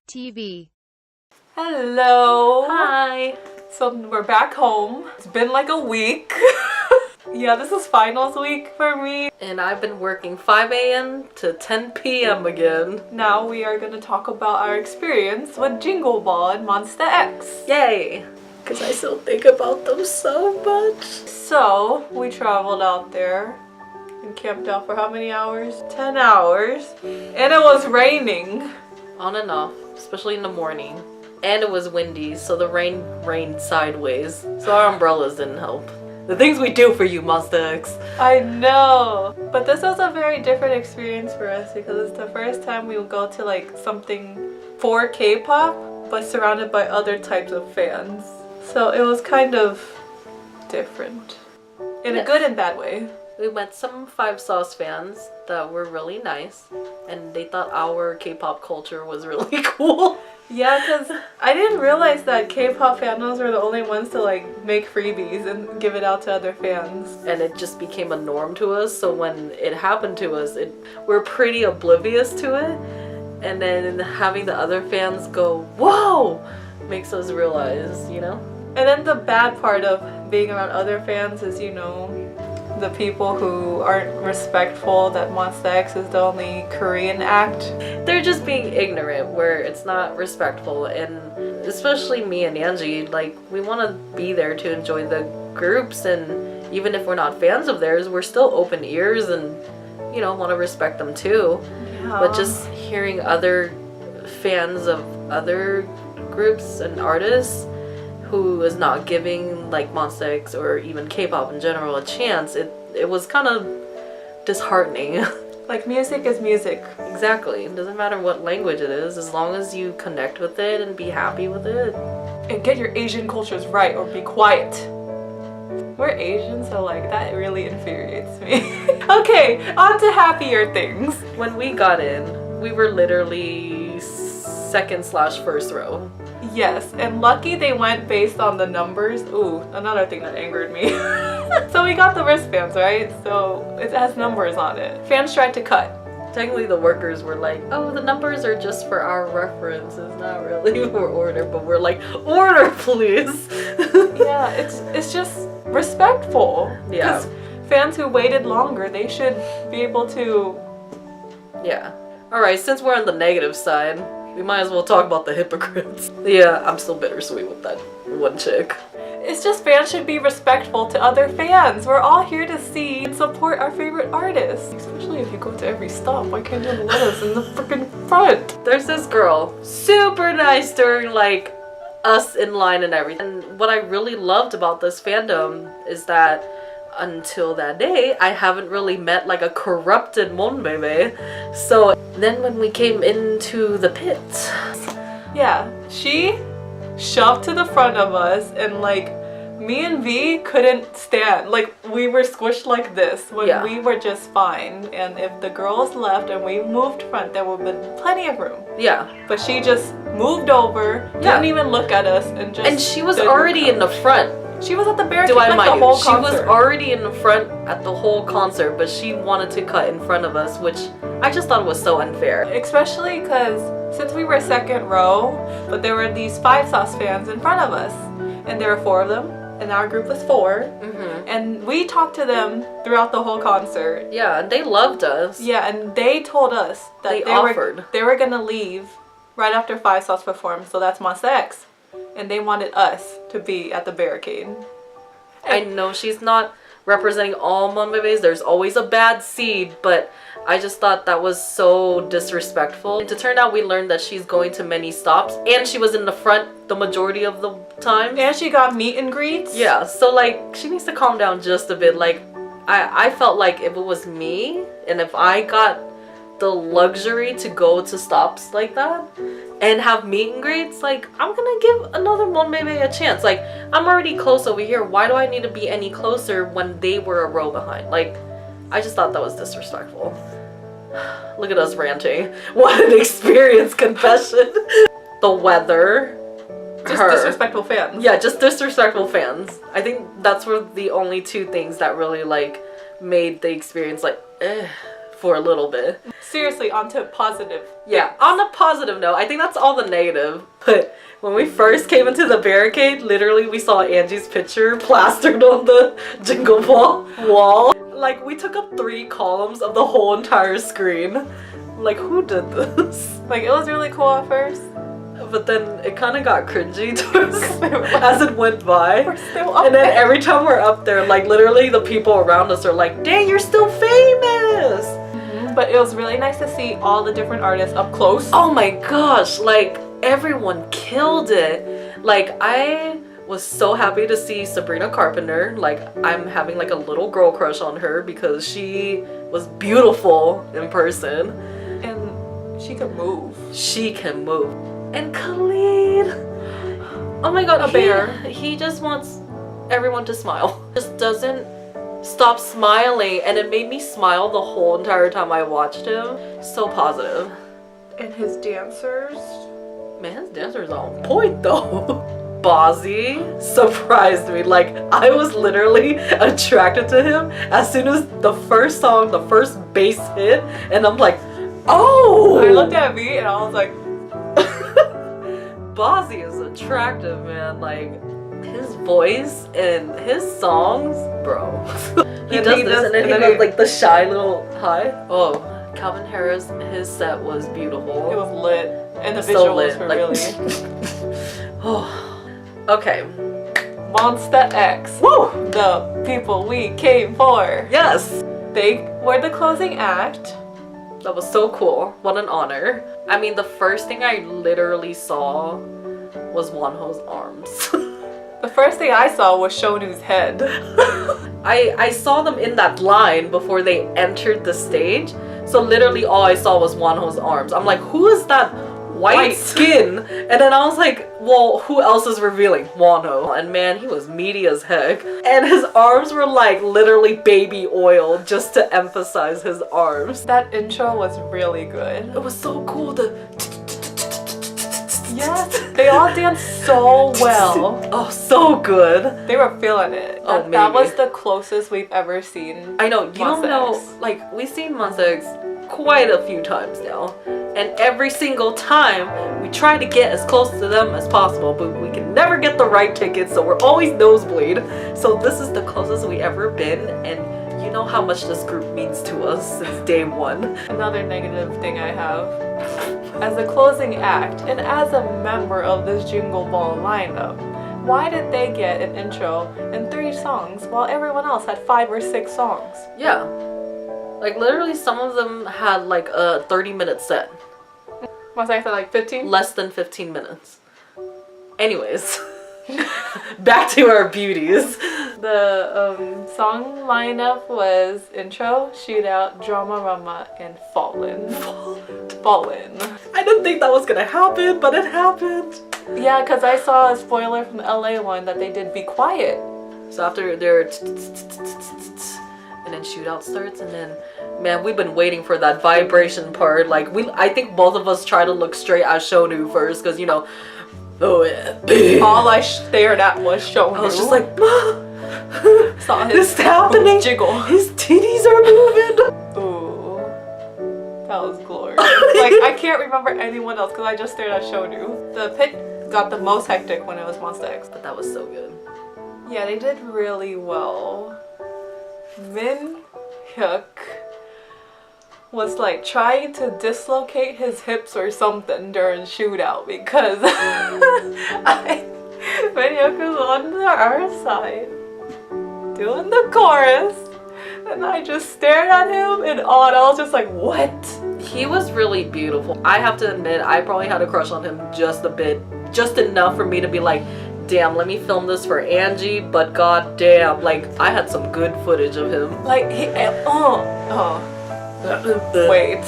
TV. Hello. Hi. So we're back home. It's been like a week. Yeah, this is finals week for me. And I've been working 5 a.m. to 10 p.m. again. Now we are gonna talk about our experience with Jingle Ball and MONSTA X. Yay! Because I still think about them so much. So we traveled out there and camped out for how many hours? 10 hours. And it was raining. On and off, especially in the morning. And it was windy, so the rain rained sideways. So our umbrellas didn't help. The things we do for you, MONSTA X. I know. But this was a very different experience for us because it's the first time we would go to like something for K-pop, but surrounded by other types of fans. So it was kind of different. In a good and bad way. We met some 5 Sauce fans that were really nice, and they thought our K-pop culture was really cool. Yeah, because I didn't realize that K-pop fandoms were the only ones to like make freebies and give it out to other fans. And it just became a norm to us, so when it happened to us, we're pretty oblivious to it. And then having the other fans go, whoa, makes us realize, you know? And then the bad part of being around other fans is, you know, the people who aren't respectful that MONSTA X is the only Korean act. They're just being ignorant where it's not respectful, and especially me and Angie, like, we want to be there to enjoy the groups, and even if we're not fans of theirs, we're still open ears and, you know, want to respect them too. Yeah. But just hearing other fans of other groups and artists who is not giving like MONSTA X or even K-pop in general a chance, it was kind of disheartening. Like, music is music. Exactly. It doesn't matter what language it is, as long as you connect with it and be happy with it. And get your Asian cultures right or be quiet. We're Asian, so like that really infuriates me. Okay, on to happier things. When we got in, we were literally second/first row. Yes, and lucky they went based on the numbers. Ooh, another thing that angered me. So we got the wristbands, right? So it has numbers on it. Fans tried to cut. Technically the workers were like, oh, the numbers are just for our reference, it's not really for order, but we're like, order please. Yeah, it's just respectful. Yeah. Because fans who waited longer, they should be able to... Yeah. Alright, since we're on the negative side, we might as well talk about the hypocrites. Yeah, I'm still bittersweet with that one chick. It's just fans should be respectful to other fans. We're all here to see and support our favorite artists. Especially if you go to every stop. Why can't you let us in the freaking front? There's this girl, super nice during like us in line and everything. And what I really loved about this fandom is that until that day, I haven't really met like a corrupted monbebe. So then when we came into the pit, yeah, she shoved to the front of us and like me and V couldn't stand. Like, we were squished like this when we were just fine. And if the girls left and we moved front, there would have been plenty of room. Yeah. But she just moved over, didn't even look at us, and just... And she was already in the front. She was at the barricade Do I like mind the whole you? concert. She was already in the front at the whole concert, but she wanted to cut in front of us, which I just thought was so unfair. Especially because since we were second row, but there were these 5 Sauce fans in front of us, and there were 4 of them, and our group was 4, and we talked to them throughout the whole concert. Yeah, and they loved us. Yeah, and they told us that they were gonna leave right after 5 Sauce performed, so that's MONSTA X. And they wanted us to be at the barricade. I know she's not representing all monbebes. There's always a bad seed, but I just thought that was so disrespectful. And to turn out, we learned that she's going to many stops, and she was in the front the majority of the time. And she got meet and greets. Yeah, so like she needs to calm down just a bit. Like I felt like if it was me, and if I got the luxury to go to stops like that and have meet and greets, like, I'm gonna give another monbebe a chance. Like, I'm already close over here. Why do I need to be any closer when they were a row behind? Like, I just thought that was disrespectful. Look at us ranting. What an experience confession. The weather. Just disrespectful fans. Yeah, just disrespectful fans. I think that's were the only 2 things that really like made the experience like for a little bit. Seriously, onto positive. Yeah, on a positive note, I think that's all the negative. But when we first came into the barricade, literally we saw Angie's picture plastered on the Jingle Ball wall. Like, we took up 3 columns of the whole entire screen. Like, who did this? Like, it was really cool at first. But then it kind of got cringy towards as it went by. We're still up And then there. every time we're up there, like, literally the people around us are like, dang, you're still famous! But it was really nice to see all the different artists up close. Oh my gosh, like, everyone killed it. Like, I was so happy to see Sabrina Carpenter. Like, I'm having like a little girl crush on her because she was beautiful in person. And she could move. She can move. And Khalid, oh my god, A bear. He just wants everyone to smile. Just doesn't stop smiling, and it made me smile the whole entire time I watched him. So positive. And his dancers. Man, his dancer's on point though. Bozzy surprised me. Like, I was literally attracted to him as soon as the first song, the first bass hit, and I'm like, oh! I looked at me and I was like, Bozzy is attractive, man. Like, his voice and his songs, bro. He does this, and then he does like the shy little high. Oh, Calvin Harris, his set was beautiful. it was lit. And the So visuals lit, were like- really. Oh, okay. MONSTA X. Woo! The people we came for. Yes, They were the closing act. that was so cool. What an honor. I mean, the first thing I literally saw was Wonho's arms. The first thing I saw was Shonu's head. I saw them in that line before they entered the stage. So literally all I saw was Wonho's arms. I'm like, who is that white skin? And then I was like, well, who else is revealing? Wonho. And man, he was meaty as heck. And his arms were like literally baby oil just to emphasize his arms. That intro was really good. It was so cool. Yes, they all danced so well. Oh, so good. They were feeling it. Oh, That, that was maybe. the closest we've ever seen. I know, you don't MONSTA know, X. like, we've seen MONSTA X quite a few times now. And every single time, we try to get as close to them as possible, but we can never get the right tickets, so we're always nosebleed. So this is the closest we ever been, and you know how much this group means to us since day one. Another negative thing I have. As a closing act, and as a member of this Jingle Ball lineup, why did they get an intro and 3 songs while everyone else had 5 or 6 songs? Yeah. Like, literally, some of them had, like, a 30-minute set. Was I like 15? Less than 15 minutes. Anyways. Back to our beauties. The song lineup was Intro, Shootout, Drama Rama, and Fallen. Fallen. I didn't think that was gonna happen, but it happened. Yeah, because I saw a spoiler from the LA one that they did Be Quiet. So after their and then shootout starts, and then man, we've been waiting for that vibration part. Like, I think both of us try to look straight at Shonu first, because you know, oh yeah. All I stared at was Shonu. I was just like, saw his it's happening. boobs jiggle. His titties are moving. Ooh, that was glorious. Like, I can't remember anyone else because I just stared at Shonu. The pit got the most hectic when it was MONSTA X. But that was so good. Yeah, they did really well. Min Hyuk was like trying to dislocate his hips or something during shootout because Min Hyuk was on our side doing the chorus and I just stared at him in awe and I was just like, what? He was really beautiful. I have to admit, I probably had a crush on him just a bit. Just enough for me to be like, damn, let me film this for Angie, but god damn, like, I had some good footage of him. Like, he, wait.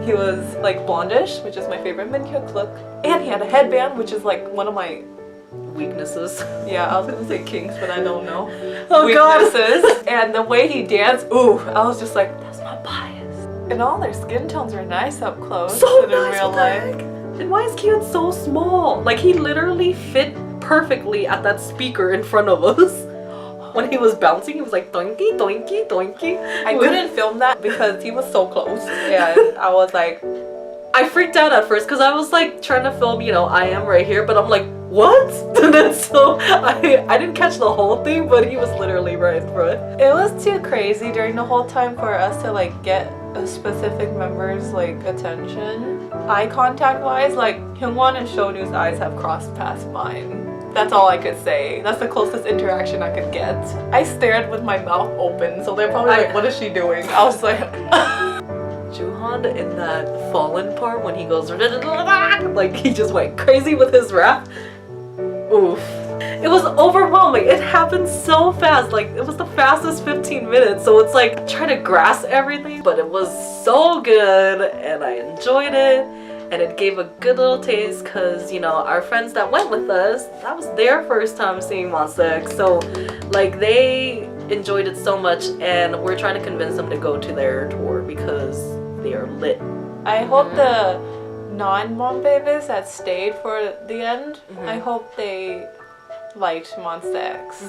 He was like blondish, which is my favorite Min Hyuk look. And he had a headband, which is like one of my, Weaknesses. yeah, I was gonna say kinks, but I don't know. Oh Weaknesses. And the way he danced, ooh, I was just like, that's my bias. And all their skin tones were nice up close So and in nice, real what the life. heck? And why is Kian so small? Like, he literally fit perfectly at that speaker in front of us. when he was bouncing, he was like doinky, doinky, doinky. I couldn't film that because he was so close, and I was like, I freaked out at first because I was like trying to film, you know, I am right here, but I'm like, what? And then so I didn't catch the whole thing, but he was literally right in front. it was too crazy during the whole time for us to like get a specific member's like attention. Eye contact wise, like Hyungwon and Shonu's eyes have crossed past mine. That's all I could say. That's the closest interaction I could get. I stared with my mouth open, so they're probably like, what is she doing? I was like, Juhan in that fallen part when he goes like he just went crazy with his rap. Oof. It was overwhelming. It happened so fast. Like it was the fastest 15 minutes. So it's like trying to grasp everything, but it was so good and I enjoyed it. And it gave a good little taste because, you know, our friends that went with us, that was their first time seeing MONSTA X. So, like, they enjoyed it so much and we're trying to convince them to go to their tour because they are lit. I hope the non-mom babies that stayed for the end, I hope they liked MONSTA X.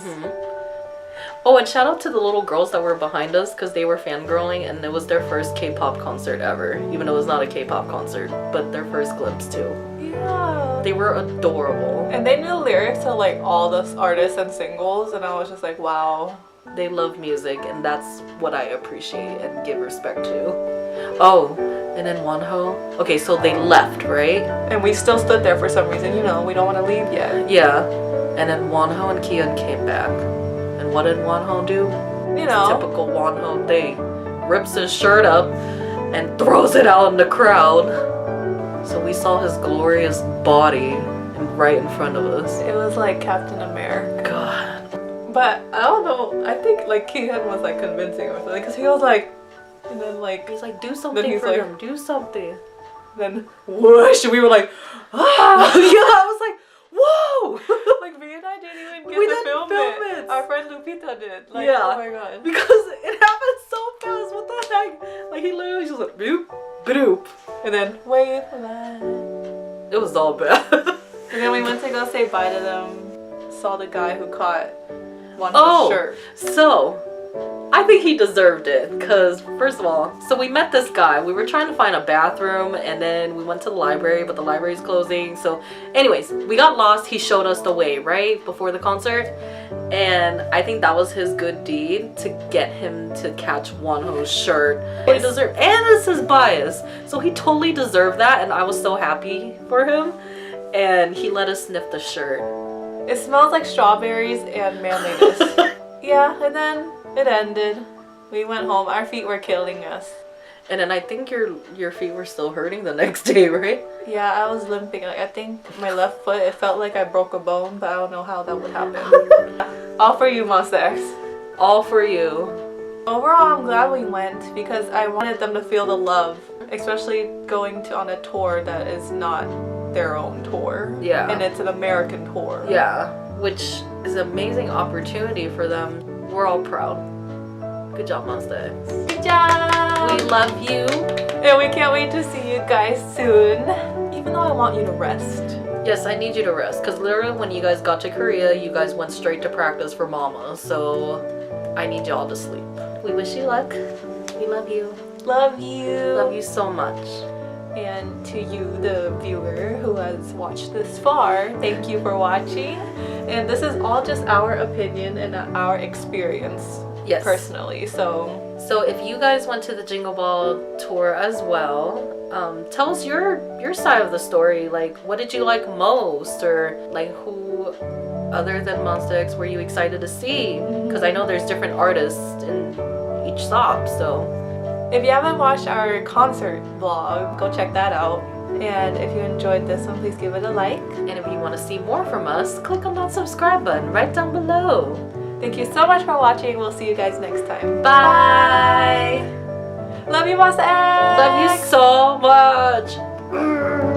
Oh, and shout out to the little girls that were behind us because they were fangirling and it was their first K-pop concert ever. Even though it was not a K-pop concert, but their first glimpse too. Yeah. They were adorable. And they knew lyrics to like all the artists and singles, and I was just like, wow. They love music and that's what I appreciate and give respect to. Oh, and then Wonho. Okay, so they left, right? And we still stood there for some reason, you know, we don't want to leave yet. Yeah. And then Wonho and Kihyun came back. And what did Wonho do? You know. Typical Wonho thing. Rips his shirt up and throws it out in the crowd. So we saw his glorious body right in front of us. It was like Captain America. God. But I don't know, I think like Kihyun was like convincing or something because he was like, and then like, He's like, do something for him, do something. Then whoosh, we were like, ah! Yeah, I was like, whoa! Like me and I didn't even get We to didn't film film it. it. Our friend Lupita did. Like, Yeah. oh my god. Because it happened so fast, what the heck? Like he literally just like, boop, boop. And then wait for that. It was all bad. And then we went to go say bye to them. Saw the guy who caught one shirt. So I think he deserved it because first of all, so we met this guy. We were trying to find a bathroom and then we went to the library, but the library's closing. So anyways, we got lost. He showed us the way, right? Before the concert. And I think that was his good deed to get him to catch Wonho's shirt. He deserved, and it's his bias. So he totally deserved that and I was so happy for him. And he let us sniff the shirt. It smells like strawberries and mayonnaise. Yeah, and then it ended. We went home. Our feet were killing us. And then I think your feet were still hurting the next day, right? Yeah, I was limping. Like I think my left foot, it felt like I broke a bone, but I don't know how that would happen. All for you, MONSTA X. All for you. Overall, I'm glad we went because I wanted them to feel the love, especially going on a tour that is not their own tour. Yeah. And it's an American tour. Yeah, which is an amazing opportunity for them. We're all proud. Good job, MONSTA X. Good job! We love you. And we can't wait to see you guys soon. Even though I want you to rest. Yes, I need you to rest because literally when you guys got to Korea, you guys went straight to practice for Mama. So I need y'all to sleep. We wish you luck. We love you. Love you. Love you so much. And to you, the viewer who has watched this far, thank you for watching. And this is all just our opinion and our experience. Yes. Personally, so if you guys went to the Jingle Ball tour as well, tell us your side of the story. Like, what did you like most, or like who other than MONSTA X were you excited to see? Because I know there's different artists in each stop. So if you haven't watched our concert vlog, go check that out. And if you enjoyed this one, please give it a like. And if you want to see more from us, click on that subscribe button right down below. Thank you so much for watching. We'll see you guys next time. Bye! Love you, MONSTA X! Love you so much!